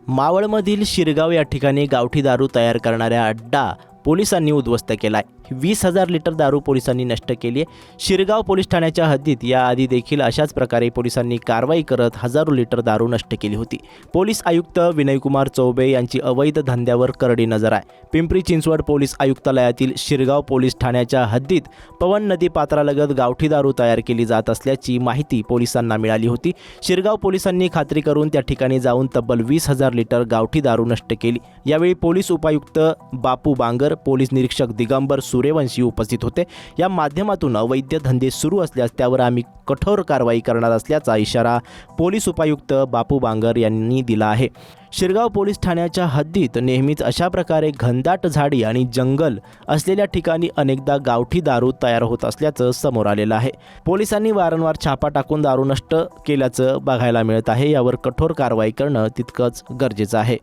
मावळमधील शिरगाव या ठिकाणी गावठी दारू तयार करणाऱ्या अड्डा पोलिसांनी उद्ध्वस्त केलाय। 20,000 लिटर दारू पोलिसांनी नष्ट केली आहे। शिरगाव पोलीस ठाण्याच्या हद्दीत याआधी देखील अशाच प्रकारे पोलिसांनी कारवाई करत हजारो लिटर दारू नष्ट केली होती। पोलीस आयुक्त विनयकुमार चौबे यांची अवैध धंद्यावर करडी नजर आहे। पिंपरी चिंचवड पोलीस आयुक्तालयातील शिरगाव पोलीस ठाण्याच्या हद्दीत पवन नदी पात्रालगत गावठी दारू तयार केली जात असल्याची माहिती पोलिसांना मिळाली होती। शिरगाव पोलिसांनी खात्री करून त्या ठिकाणी जाऊन तब्बल 20,000 लिटर गावठी दारू नष्ट केली। यावेळी पोलीस उपायुक्त बापू बांगर, पोलीस निरीक्षक दिगंबर सूर्यवंशी उपस्थित होते। या माध्यमातून अवैध धंदे सुरू असल्यास त्यावर आम्ही कठोर कारवाई करणार असल्याचा इशारा पोलीस उपायुक्त बापू बांगर यांनी दिला आहे। शिरगाव पोलीस ठाण्याच्या हद्दीत नेहमीच अशा प्रकारे घनदाट झाडी आणि जंगल असलेल्या ठिकाणी अनेकदा गावठी दारू तयार होत असल्याचं समोर आलेलं आहे। पोलिसांनी वारंवार छापा टाकून दारू नष्ट केल्याचं बघायला मिळत आहे। यावर कठोर कारवाई करणं तितकंच गरजेचं आहे।